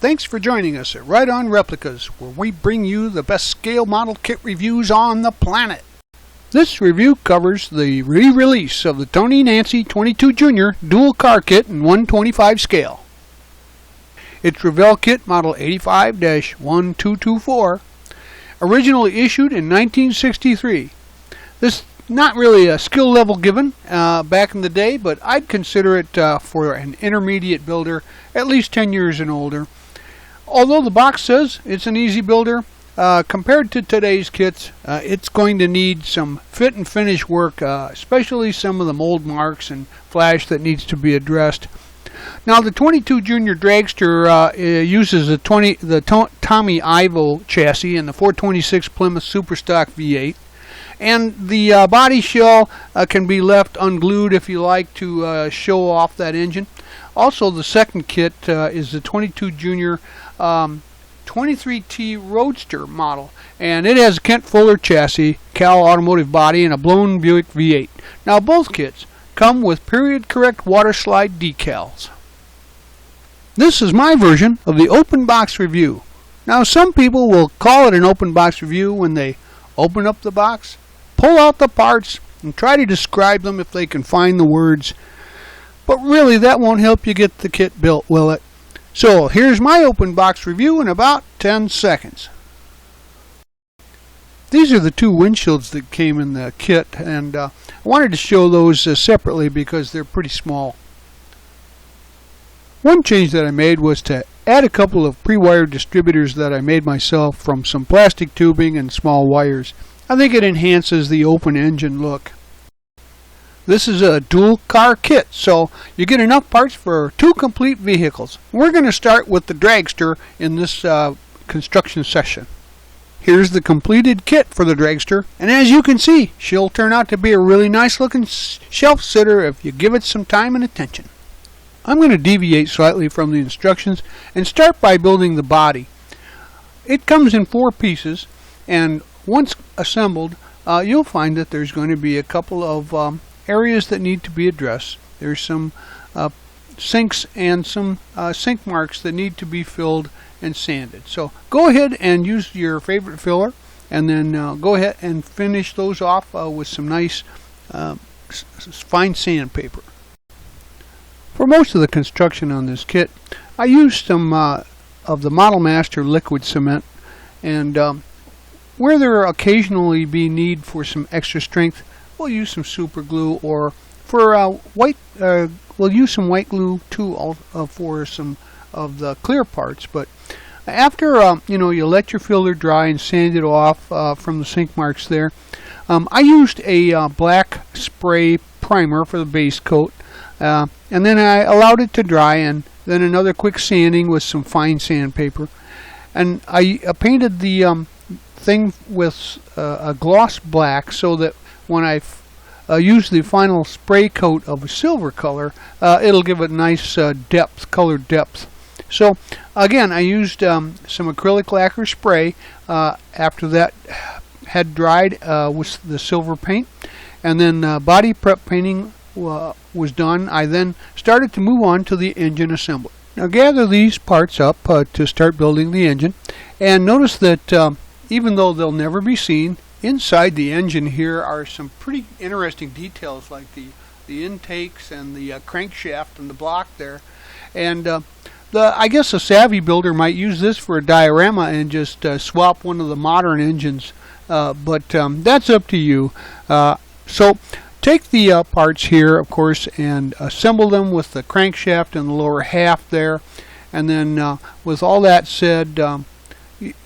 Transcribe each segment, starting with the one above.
Thanks for joining us at Right On Replicas, where we bring you the best scale model kit reviews on the planet. This review covers the re-release of the Tony Nancy 22 Junior dual car kit in 1/25 scale. It's Revell kit model 85-1224, originally issued in 1963. This not really a skill level given back in the day, but I'd consider it for an intermediate builder, at least 10 years and older. Although the box says it's an easy builder, compared to today's kits, it's going to need some fit and finish work, especially some of the mold marks and flash that needs to be addressed. Now, the 22 Junior Dragster uses the Tommy Ivo chassis and the 426 Plymouth Superstock V8. And the body shell can be left unglued if you like to show off that engine. Also, the second kit is the 22 Junior 23T Roadster model, and it has a Kent Fuller chassis, Cal Automotive body, and a blown Buick V8. Now, both kits come with period correct water slide decals. This is my version of the open box review. Now, some people will call it an open box review when they open up the box, pull out the parts, and try to describe them if they can find the words. But really, that won't help you get the kit built, will it? So here's my open box review in about 10 seconds. These are the two windshields that came in the kit, and I wanted to show those separately because they're pretty small. One change that I made was to add a couple of pre-wired distributors that I made myself from some plastic tubing and small wires. I think it enhances the open engine look. This is a dual car kit, so you get enough parts for two complete vehicles. We're going to start with the Dragster in this construction session. Here's the completed kit for the Dragster, and as you can see, she'll turn out to be a really nice looking shelf sitter if you give it some time and attention. I'm going to deviate slightly from the instructions and start by building the body. It comes in 4 pieces, and once assembled, you'll find that there's going to be a couple of areas that need to be addressed. There's some sinks and some sink marks that need to be filled and sanded. So go ahead and use your favorite filler, and then go ahead and finish those off with some nice fine sandpaper. For most of the construction on this kit, I used some of the Model Master liquid cement, and where there occasionally be need for some extra strength, we'll use some super glue, or for we'll use some white glue too for some of the clear parts. But after you let your filler dry and sand it off from the sink marks there, I used a black spray primer for the base coat, and then I allowed it to dry, and then another quick sanding with some fine sandpaper, and I painted the thing with a gloss black so that when I use the final spray coat of a silver color, it'll give it nice color depth. So again, I used some acrylic lacquer spray after that had dried with the silver paint, and then body prep painting was done. I then started to move on to the engine assembly. Now gather these parts up to start building the engine, and notice that even though they'll never be seen, inside the engine here are some pretty interesting details, like the intakes and the crankshaft and the block there. And I guess a savvy builder might use this for a diorama and just swap one of the modern engines, but that's up to you. So take the parts here, of course, and assemble them with the crankshaft and the lower half there. And then with all that said,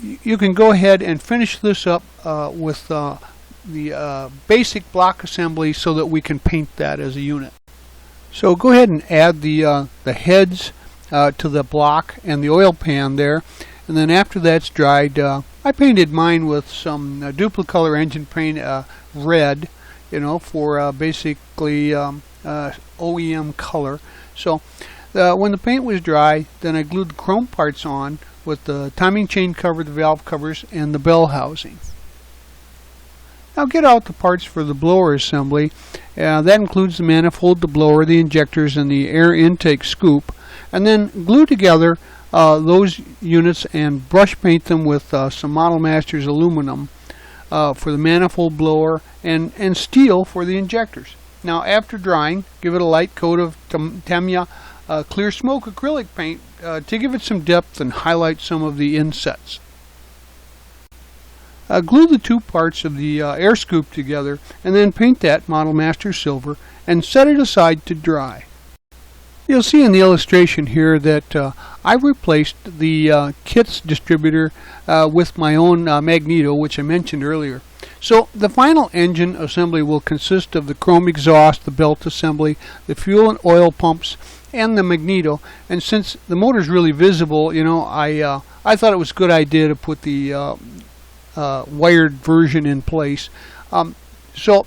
you can go ahead and finish this up with the basic block assembly so that we can paint that as a unit. So go ahead and add the heads to the block and the oil pan there, and then after that's dried, I painted mine with some duplicolor engine paint, red, for basically OEM color. So when the paint was dry, then I glued the chrome parts on with the timing chain cover, the valve covers, and the bell housing. Now get out the parts for the blower assembly. That includes the manifold, the blower, the injectors, and the air intake scoop. And then glue together those units and brush paint them with some Model Masters aluminum for the manifold blower and steel for the injectors. Now after drying, give it a light coat of Tamiya clear smoke acrylic paint to give it some depth and highlight some of the insets. Glue the two parts of the air scoop together and then paint that Model Master silver and set it aside to dry. You'll see in the illustration here that I've replaced the kit's distributor with my own magneto, which I mentioned earlier. So the final engine assembly will consist of the chrome exhaust, the belt assembly, the fuel and oil pumps, and the magneto. And since the motor is really visible, you know, I thought it was a good idea to put the wired version in place. So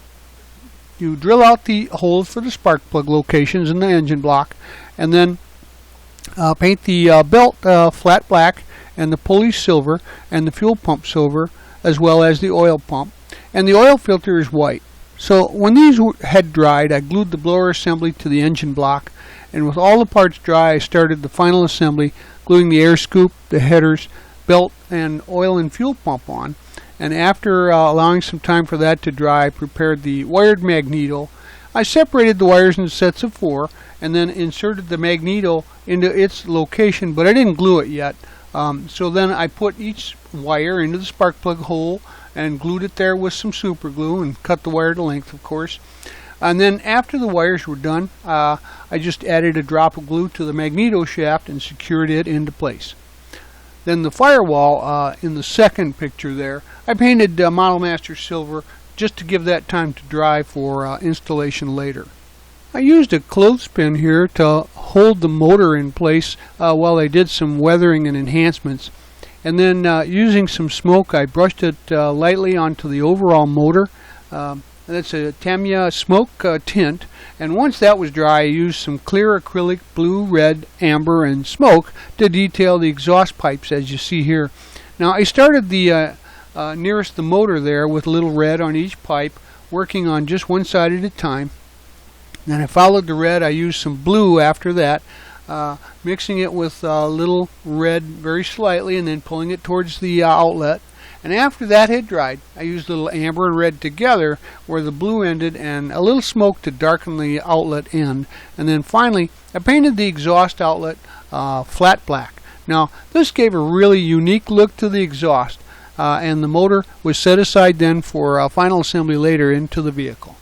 you drill out the holes for the spark plug locations in the engine block, and then paint the belt flat black and the pulley silver and the fuel pump silver, as well as the oil pump. And the oil filter is white. So when these had dried, I glued the blower assembly to the engine block, and with all the parts dry, I started the final assembly, gluing the air scoop, the headers, belt, and oil and fuel pump on. And after allowing some time for that to dry, I prepared the wired magneto. I separated the wires into sets of 4 and then inserted the magneto into its location, but I didn't glue it yet. So then I put each wire into the spark plug hole and glued it there with some super glue and cut the wire to length, of course. And then after the wires were done, I just added a drop of glue to the magneto shaft and secured it into place. Then the firewall in the second picture there, I painted Model Master silver just to give that time to dry for installation later. I used a clothespin here to hold the motor in place while I did some weathering and enhancements. And then using some smoke, I brushed it lightly onto the overall motor. That's a Tamiya smoke tint. And once that was dry, I used some clear acrylic blue, red, amber, and smoke to detail the exhaust pipes, as you see here. Now I started the nearest the motor there with a little red on each pipe, working on just one side at a time. Then I followed the red. I used some blue after that, mixing it with a little red very slightly and then pulling it towards the outlet. And after that had dried, I used a little amber and red together where the blue ended and a little smoke to darken the outlet end. And then finally, I painted the exhaust outlet flat black. Now, this gave a really unique look to the exhaust, and the motor was set aside then for final assembly later into the vehicle.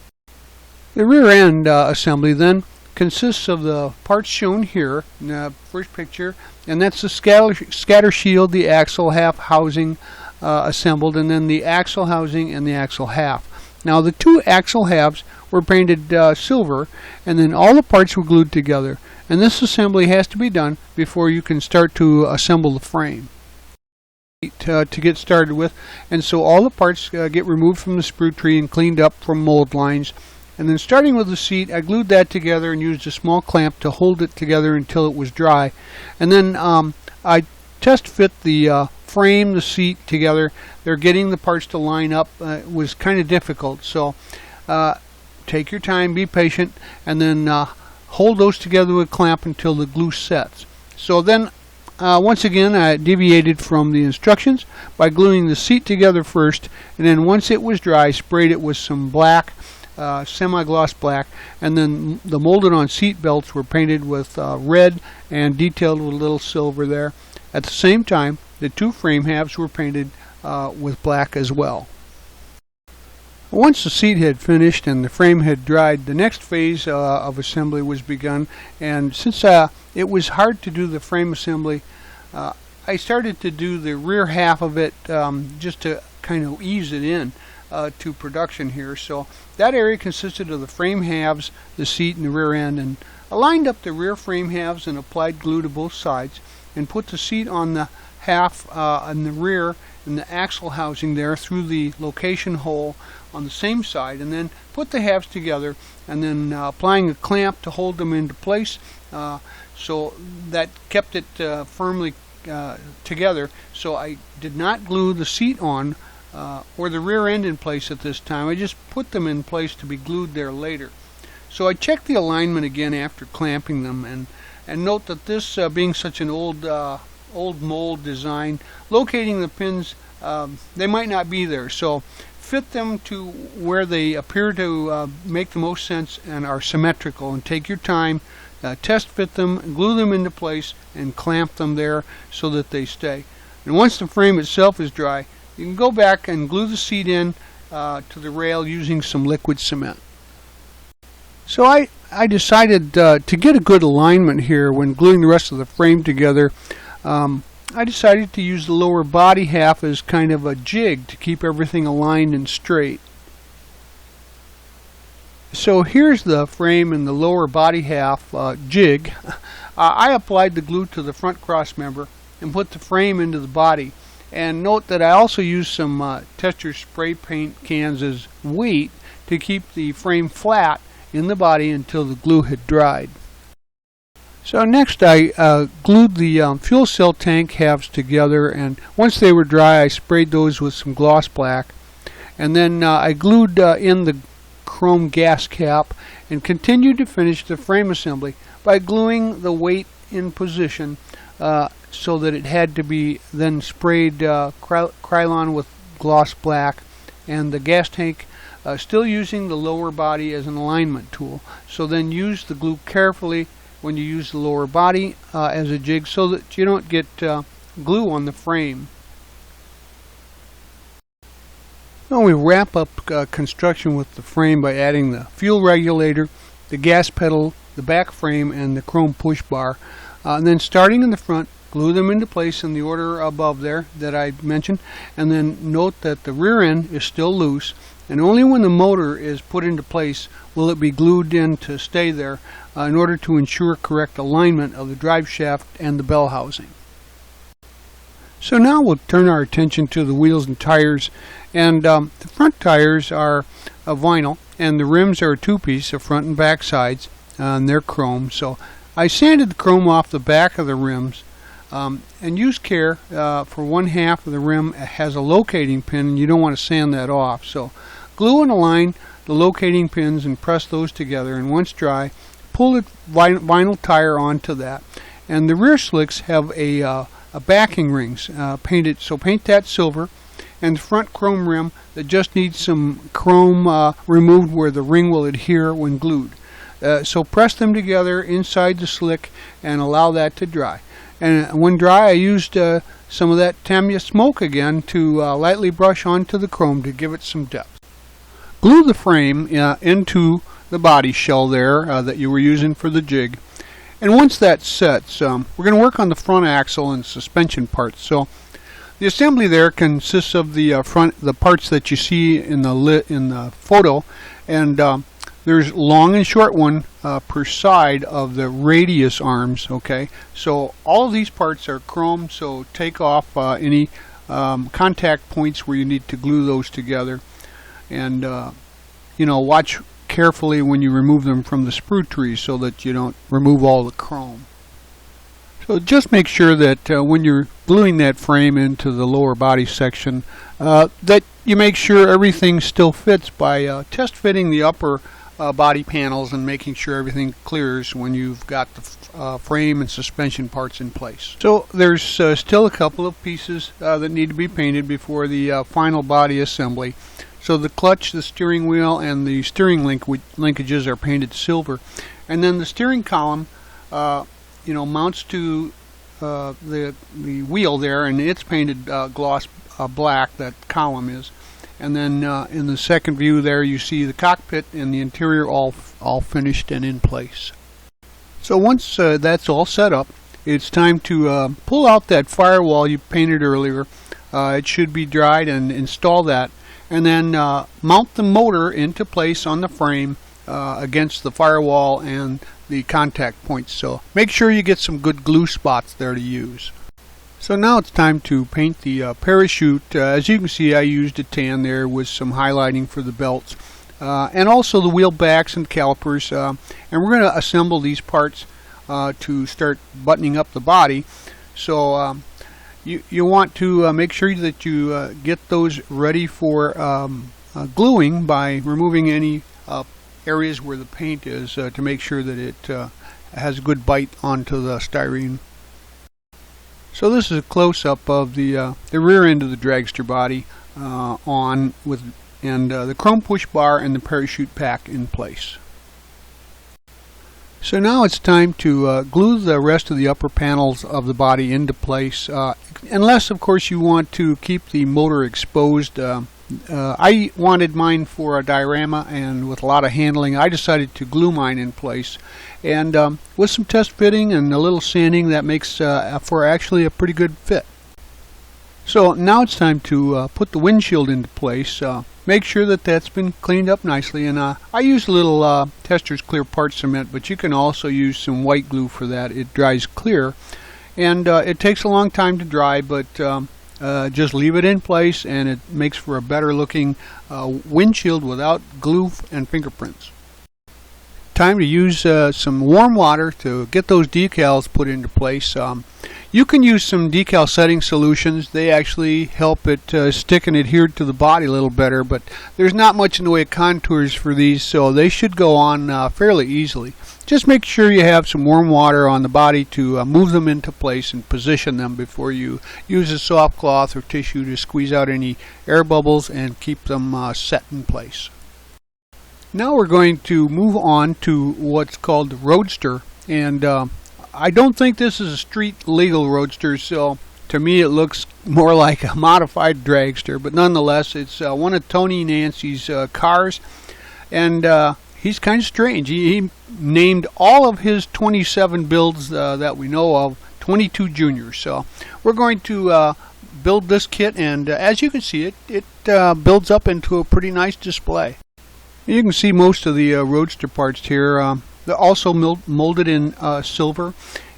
The rear end assembly then consists of the parts shown here in the first picture, and that's the scatter shield, the axle half housing assembled, and then the axle housing and the axle half. Now the two axle halves were painted silver, and then all the parts were glued together, and this assembly has to be done before you can start to assemble the frame to get started with. And so all the parts get removed from the sprue tree and cleaned up from mold lines. And then starting with the seat, I glued that together and used a small clamp to hold it together until it was dry. And then I test fit the frame, the seat together. They're getting the parts to line up was kind of difficult. So take your time, be patient, and then hold those together with a clamp until the glue sets. So then once again, I deviated from the instructions by gluing the seat together first, and then once it was dry, sprayed it with some black, semi-gloss black, and then the molded on seat belts were painted with red and detailed with a little silver there. At the same time, the two frame halves were painted with black as well. Once the seat had finished and the frame had dried, the next phase of assembly was begun, and since it was hard to do the frame assembly, I started to do the rear half of it just to kind of ease it in to production here. So that area consisted of the frame halves, the seat, and the rear end, and I lined up the rear frame halves and applied glue to both sides and put the seat on the half in the rear and the axle housing there through the location hole on the same side, and then put the halves together and then applying a clamp to hold them into place, so that kept it firmly together. So I did not glue the seat on or the rear end in place at this time. I just put them in place to be glued there later. So I checked the alignment again after clamping them, and note that this being such an old old mold design, locating the pins, they might not be there. So fit them to where they appear to make the most sense and are symmetrical, and take your time, test fit them, glue them into place, and clamp them there so that they stay. And once the frame itself is dry, you can go back and glue the seat in to the rail using some liquid cement. So I decided to get a good alignment here when gluing the rest of the frame together. I decided to use the lower body half as kind of a jig to keep everything aligned and straight. So here's the frame in the lower body half jig. I applied the glue to the front cross member and put the frame into the body. And note that I also used some tester spray paint cans as weight to keep the frame flat in the body until the glue had dried. So next I glued the fuel cell tank halves together, and once they were dry I sprayed those with some gloss black, and then I glued in the chrome gas cap and continued to finish the frame assembly by gluing the weight in position so that it had to be then sprayed Krylon with gloss black, and the gas tank still using the lower body as an alignment tool. So then use the glue carefully when you use the lower body as a jig so that you don't get glue on the frame. Now we wrap up construction with the frame by adding the fuel regulator, the gas pedal, the back frame, and the chrome push bar. And then starting in the front, glue them into place in the order above there that I mentioned, and then note that the rear end is still loose, and only when the motor is put into place will it be glued in to stay there in order to ensure correct alignment of the drive shaft and the bell housing. So now we'll turn our attention to the wheels and tires, and the front tires are vinyl and the rims are a two-piece, the front and back sides, and they're chrome. So I sanded the chrome off the back of the rims and use care for one half of the rim has a locating pin, and you don't want to sand that off. So glue and align the locating pins and press those together, and once dry, pull the vinyl tire onto that. And the rear slicks have a backing rings painted, so paint that silver, and the front chrome rim that just needs some chrome removed where the ring will adhere when glued. So press them together inside the slick and allow that to dry. And when dry, I used some of that Tamiya smoke again to lightly brush onto the chrome to give it some depth. Glue the frame into the body shell there that you were using for the jig. And once that sets, we're going to work on the front axle and suspension parts. So the assembly there consists of the the parts that you see in the photo, and there's long and short one per side of the radius arms. Okay, so all of these parts are chrome, so take off any contact points where you need to glue those together, and watch carefully when you remove them from the sprue tree so that you don't remove all the chrome. So just make sure that when you're gluing that frame into the lower body section that you make sure everything still fits by test fitting the upper body panels and making sure everything clears when you've got the frame and suspension parts in place. So there's still a couple of pieces that need to be painted before the final body assembly. So the clutch, the steering wheel, and the steering linkages are painted silver, and then the steering column, mounts to the wheel there, and it's painted gloss black. That column is, and then in the second view there, you see the cockpit and the interior all finished and in place. So once that's all set up, it's time to pull out that firewall you painted earlier. It should be dried, and install that. And then mount the motor into place on the frame against the firewall and the contact points. So make sure you get some good glue spots there to use. So now it's time to paint the parachute. As you can see, I used a tan there with some highlighting for the belts. And also the wheel backs and calipers. And we're going to assemble these parts to start buttoning up the body. So you want to make sure that you get those ready for gluing by removing any areas where the paint is to make sure that it has a good bite onto the styrene. So this is a close-up of the rear end of the dragster body the chrome push bar and the parachute pack in place. So now it's time to glue the rest of the upper panels of the body into place, unless of course you want to keep the motor exposed. I wanted mine for a diorama, and with a lot of handling I decided to glue mine in place, and with some test fitting and a little sanding, that makes for actually a pretty good fit. So now it's time to put the windshield into place. Make sure that that's been cleaned up nicely, and I use a little Tester's Clear Part Cement, but you can also use some white glue for that. It dries clear, and it takes a long time to dry, but just leave it in place and it makes for a better looking windshield without glue and fingerprints. Time to use some warm water to get those decals put into place. You can use some decal setting solutions. They actually help it stick and adhere to the body a little better, but there's not much in the way of contours for these, so they should go on fairly easily. Just make sure you have some warm water on the body to move them into place and position them before you use a soft cloth or tissue to squeeze out any air bubbles and keep them set in place. Now we're going to move on to what's called the Roadster, and I don't think this is a street legal Roadster, so to me it looks more like a modified dragster, but nonetheless it's one of Tony Nancy's cars, and he's kind of strange. He named all of his 27 builds that we know of 22 Juniors, so we're going to build this kit, and as you can see, it builds up into a pretty nice display. You can see most of the Roadster parts here. They're also molded in silver,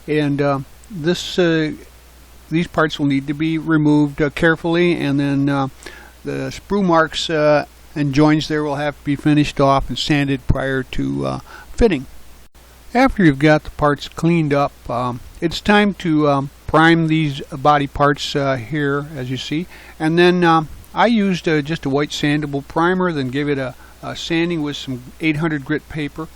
and these parts will need to be removed carefully, and then the sprue marks and joins there will have to be finished off and sanded prior to fitting. After you've got the parts cleaned up, it's time to prime these body parts here, as you see, and then I used just a white sandable primer, then gave it a sanding with some 800 grit paper,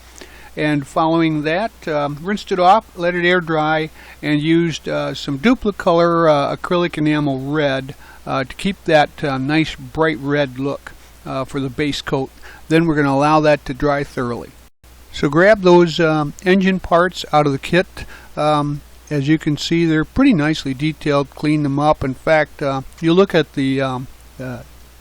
and following that rinsed it off, let it air dry, and used some Duplicolor acrylic enamel red to keep that nice bright red look for the base coat. Then we're going to allow that to dry thoroughly. So grab those engine parts out of the kit. As you can see, they're pretty nicely detailed. Clean them up. In fact, you look at the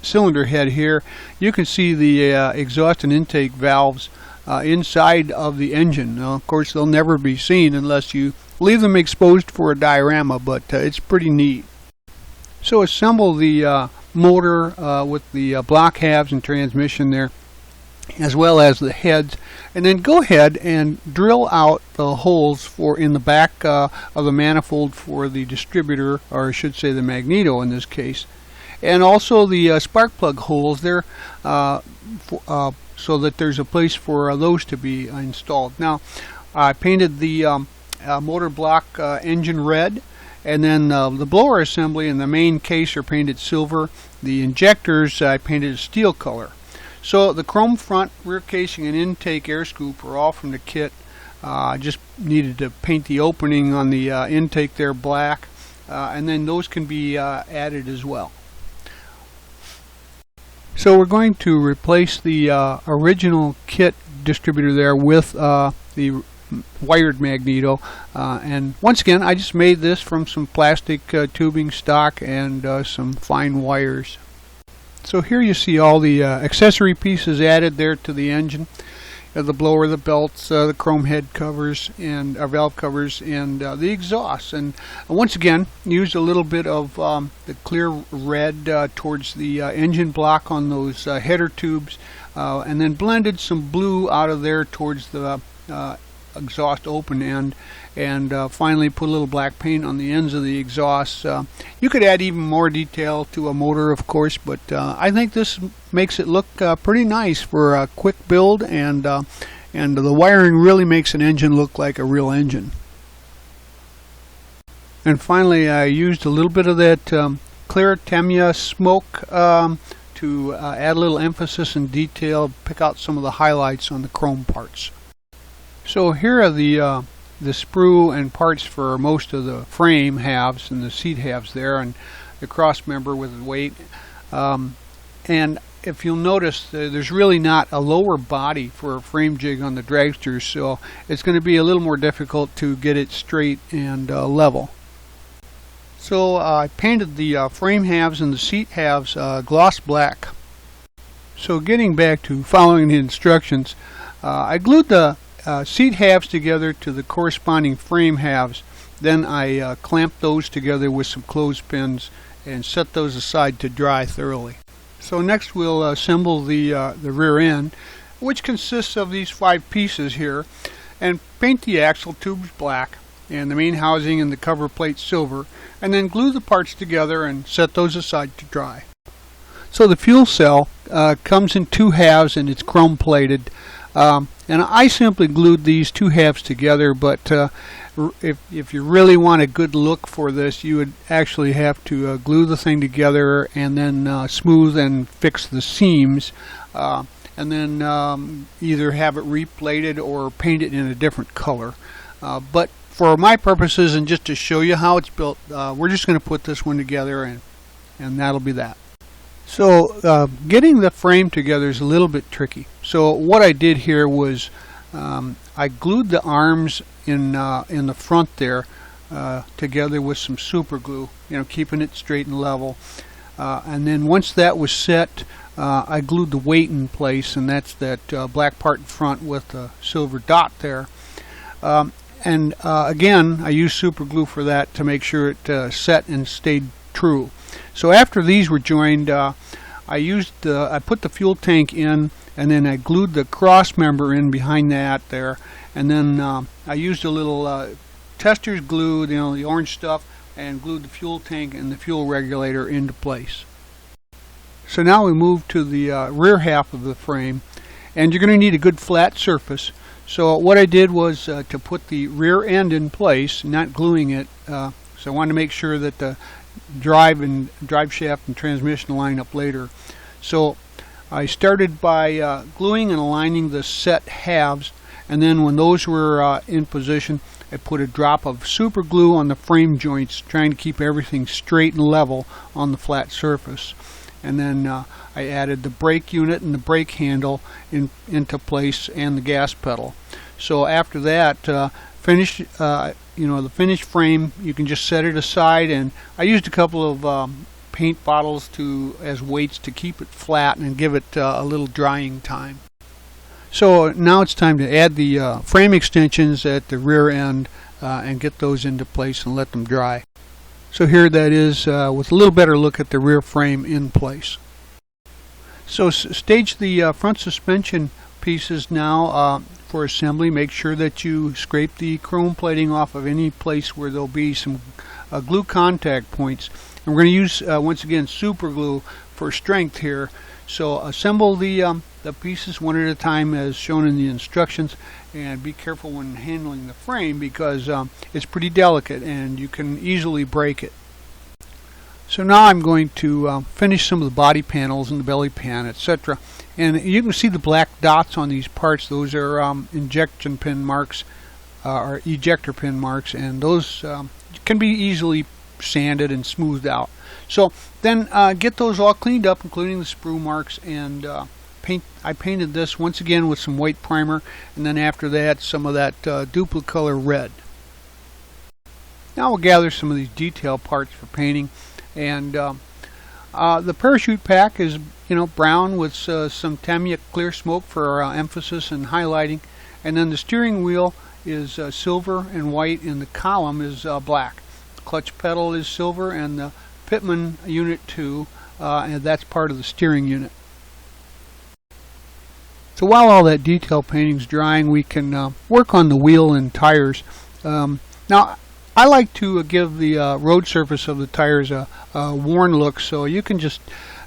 cylinder head here, you can see the exhaust and intake valves inside of the engine. Now, of course, they'll never be seen unless you leave them exposed for a diorama, but it's pretty neat. So assemble the motor with the block halves and transmission there, as well as the heads, and then go ahead and drill out the holes for in the back of the manifold for the distributor, or I should say the magneto in this case, and also the spark plug holes there, so that there's a place for those to be installed. Now, I painted the motor block engine red, and then the blower assembly and the main case are painted silver. The injectors I painted a steel color. So the chrome front, rear casing, and intake air scoop are all from the kit. I just needed to paint the opening on the intake there black, and then those can be added as well. So we're going to replace the original kit distributor there with the wired magneto, and once again I just made this from some plastic tubing stock and some fine wires. So here you see all the accessory pieces added there to the engine. The blower, the belts, the chrome head covers, and valve covers, and the exhaust. And once again, used a little bit of the clear red towards the engine block on those header tubes, and then blended some blue out of there towards the exhaust open end, and finally put a little black paint on the ends of the exhaust. You could add even more detail to a motor, of course, but I think this makes it look pretty nice for a quick build, and the wiring really makes an engine look like a real engine. And finally, I used a little bit of that clear Tamiya smoke to add a little emphasis and detail, pick out some of the highlights on the chrome parts. So here are the the sprue and parts for most of the frame halves and the seat halves there, and the cross member with the weight. And if you'll notice, there's really not a lower body for a frame jig on the dragster, so it's going to be a little more difficult to get it straight and level. So I painted the frame halves and the seat halves gloss black. So getting back to following the instructions, I glued the seat halves together to the corresponding frame halves. Then I clamped those together with some clothespins and set those aside to dry thoroughly. So next we'll assemble the rear end, which consists of these 5 pieces here, and paint the axle tubes black and the main housing and the cover plate silver, and then glue the parts together and set those aside to dry. So the fuel cell comes in 2 halves and it's chrome plated, and I simply glued these 2 halves together, but if you really want a good look for this, you would actually have to glue the thing together and then smooth and fix the seams, and then either have it replated or paint it in a different color. But for my purposes and just to show you how it's built, we're just going to put this one together, and that'll be that. So getting the frame together is a little bit tricky. So what I did here was I glued the arms in the front there together with some super glue, keeping it straight and level. And then once that was set, I glued the weight in place, and that's that black part in front with the silver dot there. And again, I used super glue for that to make sure it set and stayed true. So after these were joined, I put the fuel tank in, and then I glued the cross member in behind that there, and then I used a little tester's glue, the orange stuff, and glued the fuel tank and the fuel regulator into place. So now we move to the rear half of the frame, and you're going to need a good flat surface. So what I did was to put the rear end in place, not gluing it, so I wanted to make sure that the drive shaft and transmission line up later. So I started by gluing and aligning the set halves, and then when those were in position, I put a drop of super glue on the frame joints, trying to keep everything straight and level on the flat surface. And then I added the brake unit and the brake handle into place, and the gas pedal. So after that, the finished frame, you can just set it aside, and I used a couple of paint bottles as weights to keep it flat and give it a little drying time. So now it's time to add the frame extensions at the rear end and get those into place and let them dry. So here that is with a little better look at the rear frame in place. So stage the front suspension pieces now for assembly. Make sure that you scrape the chrome plating off of any place where there'll be some glue contact points. And we're going to use once again super glue for strength here. So assemble the pieces one at a time as shown in the instructions, and be careful when handling the frame because it's pretty delicate and you can easily break it. So now I'm going to finish some of the body panels and the belly pan, etc. And you can see the black dots on these parts. Those are injection pin marks or ejector pin marks, and those can be easily sanded and smoothed out. So then get those all cleaned up, including the sprue marks, and I painted this once again with some white primer, and then after that some of that duplicolor red. Now we'll gather some of these detail parts for painting, and the parachute pack is brown with some Tamiya clear smoke for emphasis and highlighting, and then the steering wheel is silver and white, and the column is black. The clutch pedal is silver, and the Pitman unit 2, and that's part of the steering unit. So while all that detail painting is drying, we can work on the wheel and tires. Now I like to give the road surface of the tires a worn look, so you can just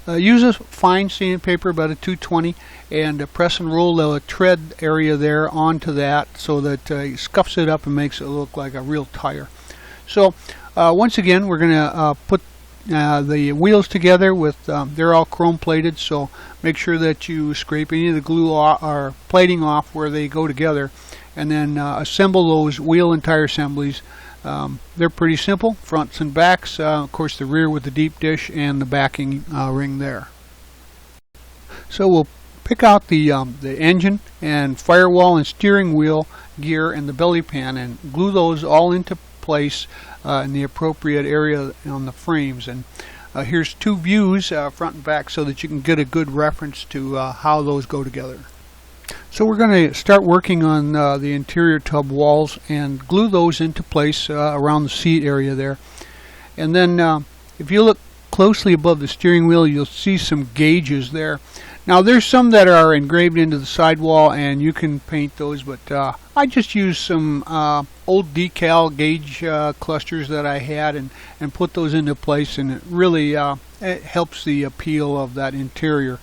use a fine sandpaper, about a 220, and press and roll the tread area there onto that so that it scuffs it up and makes it look like a real tire. So once again, we're going to put the wheels together with they're all chrome plated, so make sure that you scrape any of the glue or plating off where they go together, and then assemble those wheel and tire assemblies. They're pretty simple, fronts and backs, of course the rear with the deep dish and the backing ring there. So we'll pick out the engine and firewall and steering wheel gear and the belly pan and glue those all into place in the appropriate area on the frames. And here's two views, front and back, so that you can get a good reference to how those go together. So we're going to start working on the interior tub walls and glue those into place around the seat area there. And then if you look closely above the steering wheel, you'll see some gauges there. Now there's some that are engraved into the sidewall and you can paint those, but I just used some old decal gauge clusters that I had and put those into place, and it really it helps the appeal of that interior.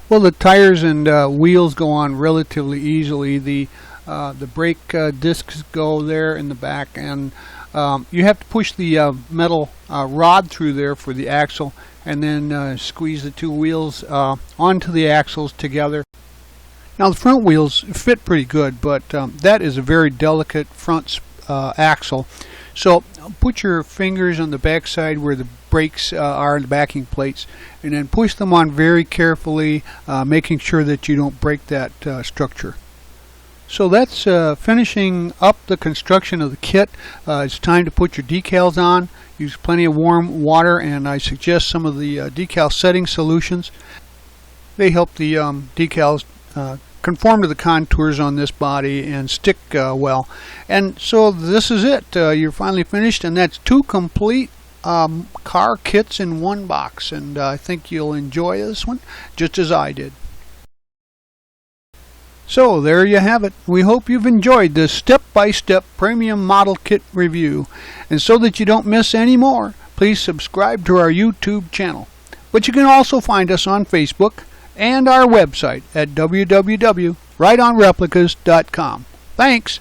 Well, the tires and wheels go on relatively easily. The brake discs go there in the back, and you have to push the metal rod through there for the axle, and then squeeze the two wheels onto the axles together. Now the front wheels fit pretty good, but that is a very delicate front axle. So put your fingers on the back side where the brakes are, the backing plates, and then push them on very carefully, making sure that you don't break that structure. So that's finishing up the construction of the kit. It's time to put your decals on. Use plenty of warm water, and I suggest some of the decal setting solutions. They help the decals conform to the contours on this body and stick well. And so this is it. You're finally finished, and that's two complete car kits in one box, and I think you'll enjoy this one just as I did. So there you have it. We hope you've enjoyed this step-by-step premium model kit review. And so that you don't miss any more, please subscribe to our YouTube channel. But you can also find us on Facebook and our website at www.rightonreplicas.com. Thanks.